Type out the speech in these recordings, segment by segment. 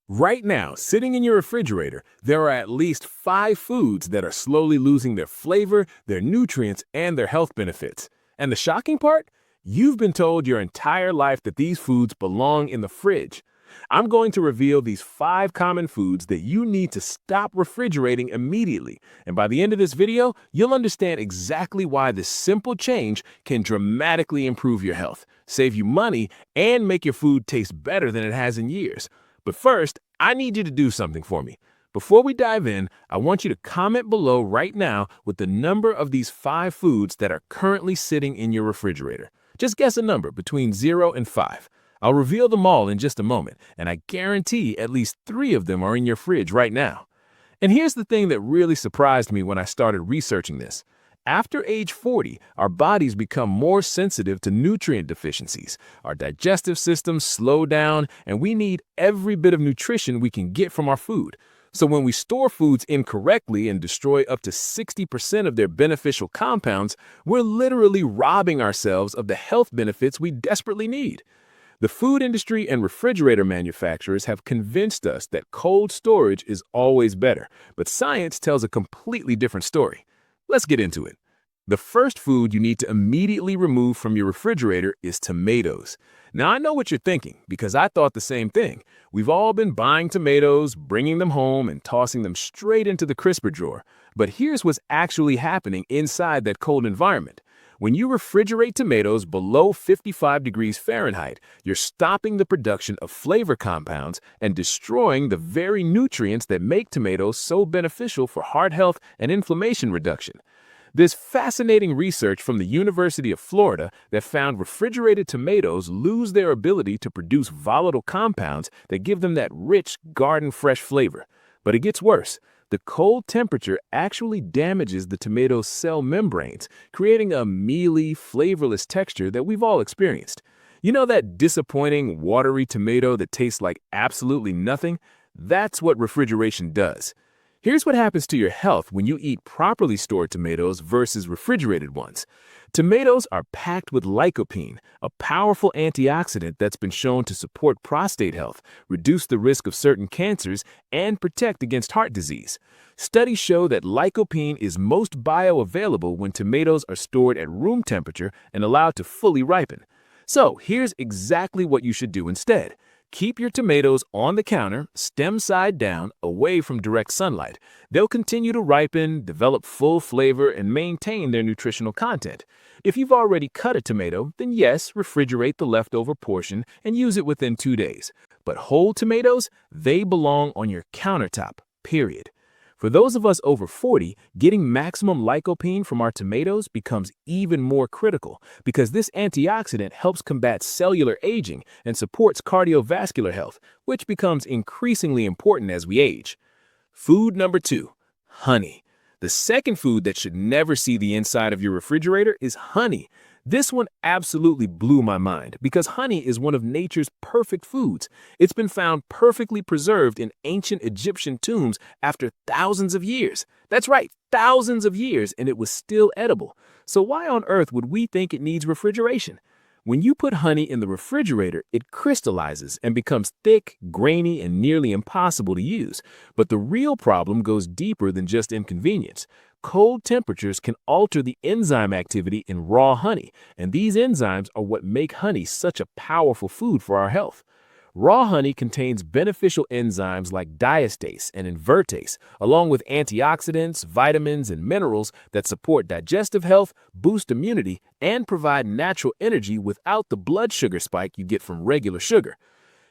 Right now, sitting in your refrigerator, there are at least 5 foods that are slowly losing their flavor, their nutrients, and their health benefits. And the shocking part? You've been told your entire life that these foods belong in the fridge. I'm going to reveal these 5 common foods that you need to stop refrigerating immediately. And by the end of this video, you'll understand exactly why this simple change can dramatically improve your health, save you money, and make your food taste better than it has in years. But first, I need you to do something for me. Before we dive in, I want you to comment below right now with the number of these 5 foods that are currently sitting in your refrigerator. Just guess a number between 0 and 5. I'll reveal them all in just a moment, and I guarantee at least 3 of them are in your fridge right now. And here's the thing that really surprised me when I started researching this. After age 40, our bodies become more sensitive to nutrient deficiencies. Our digestive systems slow down, and we need every bit of nutrition we can get from our food. So when we store foods incorrectly and destroy up to 60% of their beneficial compounds, we're literally robbing ourselves of the health benefits we desperately need. The food industry and refrigerator manufacturers have convinced us that cold storage is always better, but science tells a completely different story. Let's get into it. The first food you need to immediately remove from your refrigerator is tomatoes. Now, I know what you're thinking, because I thought the same thing. We've all been buying tomatoes, bringing them home, and tossing them straight into the crisper drawer. But here's what's actually happening inside that cold environment. When you refrigerate tomatoes below 55 degrees Fahrenheit, you're stopping the production of flavor compounds and destroying the very nutrients that make tomatoes so beneficial for heart health and inflammation reduction. There's fascinating research from the University of Florida that found refrigerated tomatoes lose their ability to produce volatile compounds that give them that rich, garden-fresh flavor. But it gets worse. The cold temperature actually damages the tomato's cell membranes, creating a mealy, flavorless texture that we've all experienced. You know that disappointing, watery tomato that tastes like absolutely nothing? That's what refrigeration does. Here's what happens to your health when you eat properly stored tomatoes versus refrigerated ones. Tomatoes are packed with lycopene, a powerful antioxidant that's been shown to support prostate health, reduce the risk of certain cancers, and protect against heart disease. Studies show that lycopene is most bioavailable when tomatoes are stored at room temperature and allowed to fully ripen. So here's exactly what you should do instead. Keep your tomatoes on the counter, stem side down, away from direct sunlight. They'll continue to ripen, develop full flavor, and maintain their nutritional content. If you've already cut a tomato, then yes, refrigerate the leftover portion and use it within 2 days. But whole tomatoes, they belong on your countertop, period. For those of us over 40, getting maximum lycopene from our tomatoes becomes even more critical because this antioxidant helps combat cellular aging and supports cardiovascular health, which becomes increasingly important as we age. Food number 2, honey. The second food that should never see the inside of your refrigerator is honey. This one absolutely blew my mind because honey is one of nature's perfect foods. It's been found perfectly preserved in ancient Egyptian tombs after thousands of years. That's right, thousands of years, and it was still edible. So why on earth would we think it needs refrigeration? When you put honey in the refrigerator, it crystallizes and becomes thick, grainy, and nearly impossible to use. But the real problem goes deeper than just inconvenience. Cold temperatures can alter the enzyme activity in raw honey, and these enzymes are what make honey such a powerful food for our health. Raw honey contains beneficial enzymes like diastase and invertase, along with antioxidants, vitamins, and minerals that support digestive health, boost immunity, and provide natural energy without the blood sugar spike you get from regular sugar.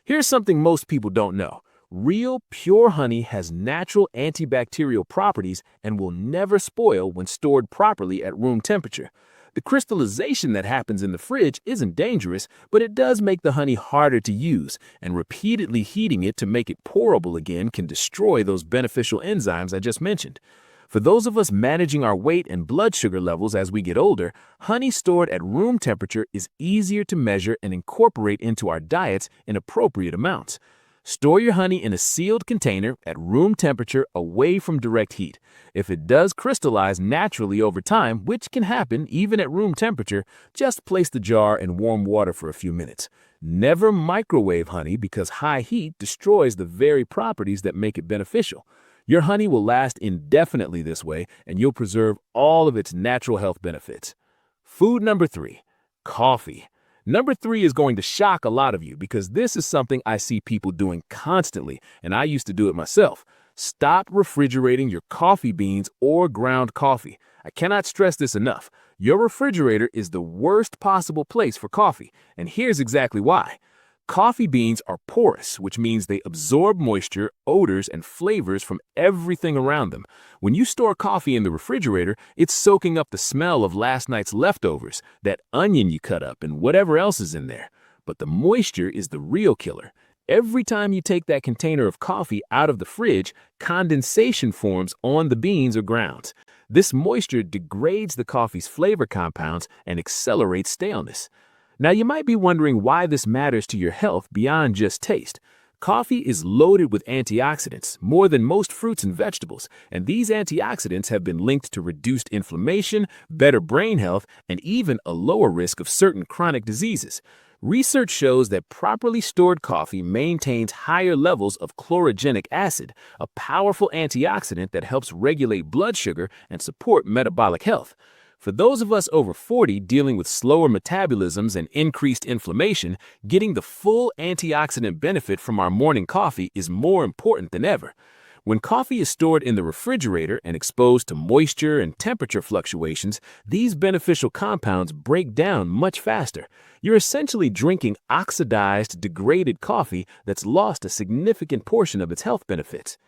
Here's something most people don't know. Real, pure honey has natural antibacterial properties and will never spoil when stored properly at room temperature. The crystallization that happens in the fridge isn't dangerous, but it does make the honey harder to use, and repeatedly heating it to make it pourable again can destroy those beneficial enzymes I just mentioned. For those of us managing our weight and blood sugar levels as we get older, honey stored at room temperature is easier to measure and incorporate into our diets in appropriate amounts. Store your honey in a sealed container at room temperature away from direct heat. If it does crystallize naturally over time, which can happen even at room temperature, just place the jar in warm water for a few minutes. Never microwave honey because high heat destroys the very properties that make it beneficial. Your honey will last indefinitely this way, and you'll preserve all of its natural health benefits. Food number 3, coffee. Number 3 is going to shock a lot of you because this is something I see people doing constantly, and I used to do it myself. Stop refrigerating your coffee beans or ground coffee. I cannot stress this enough. Your refrigerator is the worst possible place for coffee, and here's exactly why. Coffee beans are porous, which means they absorb moisture, odors, and flavors from everything around them. When you store coffee in the refrigerator, it's soaking up the smell of last night's leftovers, that onion you cut up, and whatever else is in there. But the moisture is the real killer. Every time you take that container of coffee out of the fridge, condensation forms on the beans or grounds. This moisture degrades the coffee's flavor compounds and accelerates staleness. Now, you might be wondering why this matters to your health beyond just taste. Coffee is loaded with antioxidants, more than most fruits and vegetables, and these antioxidants have been linked to reduced inflammation, better brain health, and even a lower risk of certain chronic diseases. Research shows that properly stored coffee maintains higher levels of chlorogenic acid, a powerful antioxidant that helps regulate blood sugar and support metabolic health. For those of us over 40 dealing with slower metabolisms and increased inflammation, getting the full antioxidant benefit from our morning coffee is more important than ever. When coffee is stored in the refrigerator and exposed to moisture and temperature fluctuations, these beneficial compounds break down much faster. You're essentially drinking oxidized, degraded coffee that's lost a significant portion of its health benefits.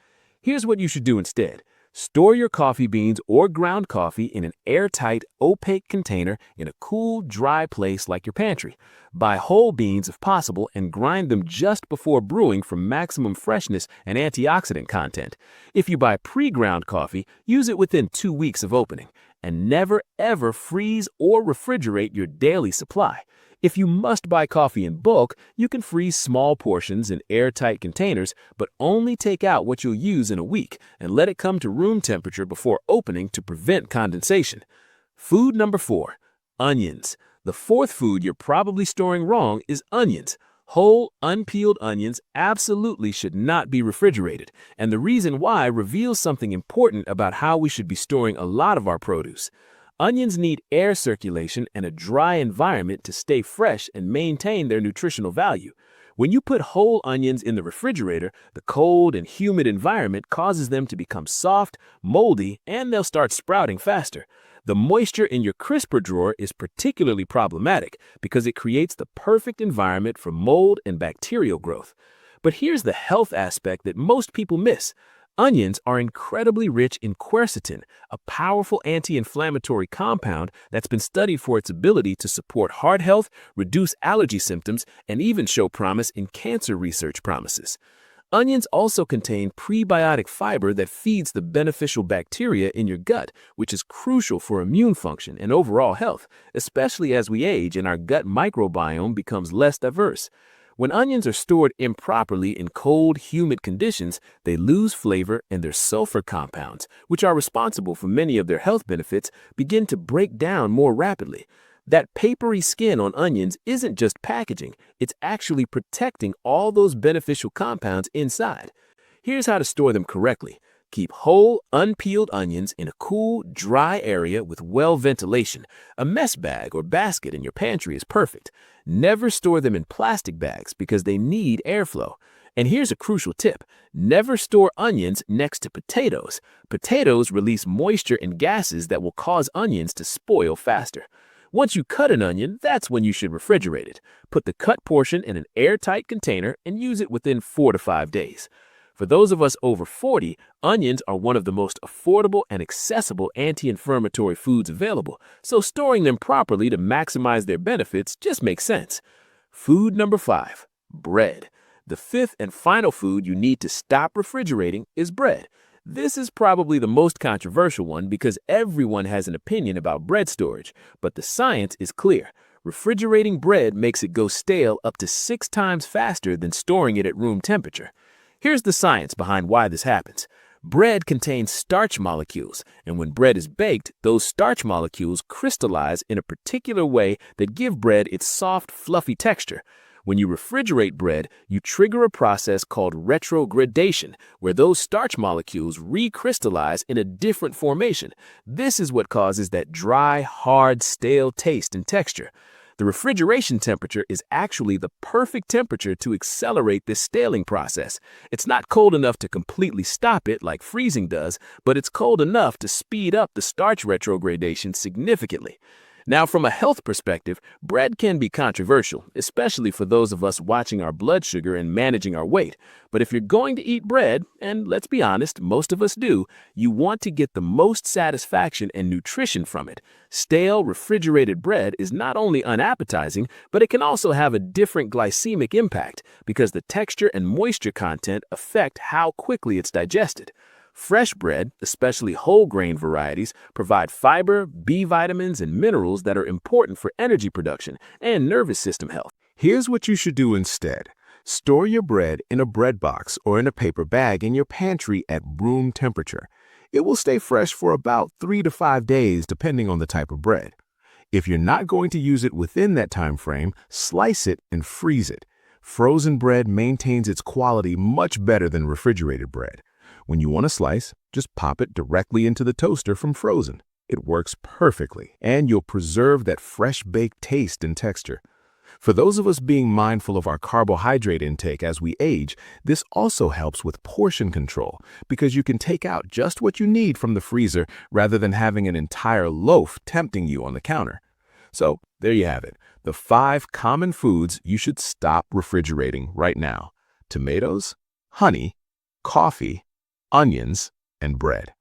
Here's what you should do instead. Store your coffee beans or ground coffee in an airtight, opaque container in a cool, dry place like your pantry. Buy whole beans if possible and grind them just before brewing for maximum freshness and antioxidant content. If you buy pre-ground coffee, use it within 2 weeks of opening. And never, ever freeze or refrigerate your daily supply. If you must buy coffee in bulk, you can freeze small portions in airtight containers, but only take out what you'll use in a week and let it come to room temperature before opening to prevent condensation. Food number 4, onions. The fourth food you're probably storing wrong is onions. Whole, unpeeled onions absolutely should not be refrigerated, and the reason why reveals something important about how we should be storing a lot of our produce. Onions need air circulation and a dry environment to stay fresh and maintain their nutritional value. When you put whole onions in the refrigerator, the cold and humid environment causes them to become soft, moldy, and they'll start sprouting faster. The moisture in your crisper drawer is particularly problematic because it creates the perfect environment for mold and bacterial growth. But here's the health aspect that most people miss. Onions are incredibly rich in quercetin, a powerful anti-inflammatory compound that's been studied for its ability to support heart health, reduce allergy symptoms, and even show promise in cancer research promises. Onions also contain prebiotic fiber that feeds the beneficial bacteria in your gut, which is crucial for immune function and overall health, especially as we age and our gut microbiome becomes less diverse. When onions are stored improperly in cold, humid conditions, they lose flavor and their sulfur compounds, which are responsible for many of their health benefits, begin to break down more rapidly. That papery skin on onions isn't just packaging, it's actually protecting all those beneficial compounds inside. Here's how to store them correctly. Keep whole, unpeeled onions in a cool, dry area with well ventilation. A mess bag or basket in your pantry is perfect. Never store them in plastic bags because they need airflow. And here's a crucial tip. Never store onions next to potatoes. Potatoes release moisture and gases that will cause onions to spoil faster. Once you cut an onion, that's when you should refrigerate it. Put the cut portion in an airtight container and use it within 4 to 5 days. For those of us over 40, onions are one of the most affordable and accessible anti-inflammatory foods available, so storing them properly to maximize their benefits just makes sense. Food number 5, bread. The fifth and final food you need to stop refrigerating is bread. This is probably the most controversial one because everyone has an opinion about bread storage, but the science is clear. Refrigerating bread makes it go stale up to 6 times faster than storing it at room temperature. Here's the science behind why this happens. Bread contains starch molecules, and when bread is baked, those starch molecules crystallize in a particular way that give bread its soft, fluffy texture. When you refrigerate bread, you trigger a process called retrogradation, where those starch molecules recrystallize in a different formation. This is what causes that dry, hard, stale taste and texture. The refrigeration temperature is actually the perfect temperature to accelerate this staling process. It's not cold enough to completely stop it like freezing does, but it's cold enough to speed up the starch retrogradation significantly. Now, from a health perspective, bread can be controversial, especially for those of us watching our blood sugar and managing our weight. But if you're going to eat bread, and let's be honest, most of us do, you want to get the most satisfaction and nutrition from it. Stale, refrigerated bread is not only unappetizing, but it can also have a different glycemic impact because the texture and moisture content affect how quickly it's digested. Fresh bread, especially whole grain varieties, provide fiber, B vitamins, and minerals that are important for energy production and nervous system health. Here's what you should do instead. Store your bread in a bread box or in a paper bag in your pantry at room temperature. It will stay fresh for about 3 to 5 days depending on the type of bread. If you're not going to use it within that time frame, slice it and freeze it. Frozen bread maintains its quality much better than refrigerated bread. When you want a slice, just pop it directly into the toaster from frozen. It works perfectly, and you'll preserve that fresh baked taste and texture. For those of us being mindful of our carbohydrate intake as we age, this also helps with portion control because you can take out just what you need from the freezer rather than having an entire loaf tempting you on the counter. So, there you have it, the 5 common foods you should stop refrigerating right now: tomatoes, honey, coffee, onions, and bread.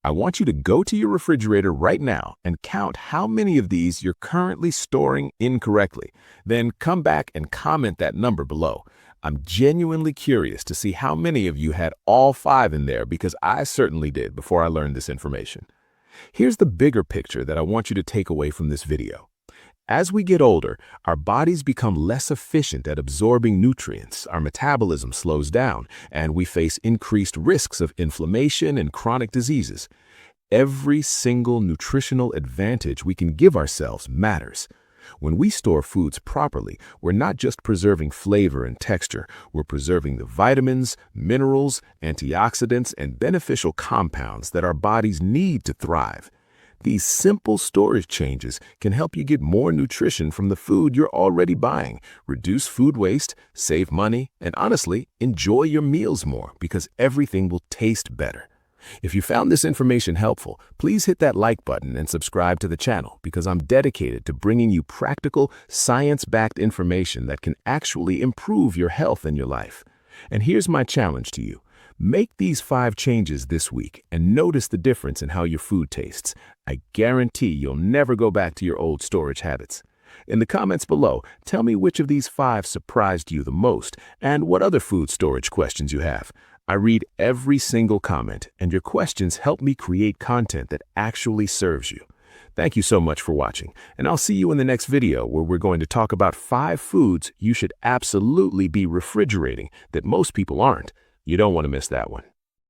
I want you to go to your refrigerator right now and count how many of these you're currently storing incorrectly. Then come back and comment that number below. I'm genuinely curious to see how many of you had all 5 in there because I certainly did before I learned this information. Here's the bigger picture that I want you to take away from this video. As we get older, our bodies become less efficient at absorbing nutrients, our metabolism slows down, and we face increased risks of inflammation and chronic diseases. Every single nutritional advantage we can give ourselves matters. When we store foods properly, we're not just preserving flavor and texture, we're preserving the vitamins, minerals, antioxidants, and beneficial compounds that our bodies need to thrive. These simple storage changes can help you get more nutrition from the food you're already buying, reduce food waste, save money, and honestly, enjoy your meals more because everything will taste better. If you found this information helpful, please hit that like button and subscribe to the channel because I'm dedicated to bringing you practical, science-backed information that can actually improve your health and your life. And here's my challenge to you. Make these 5 changes this week and notice the difference in how your food tastes. I guarantee you'll never go back to your old storage habits. In the comments below, tell me which of these 5 surprised you the most and what other food storage questions you have. I read every single comment, and your questions help me create content that actually serves you. Thank you so much for watching, and I'll see you in the next video where we're going to talk about 5 foods you should absolutely be refrigerating that most people aren't. You don't want to miss that one.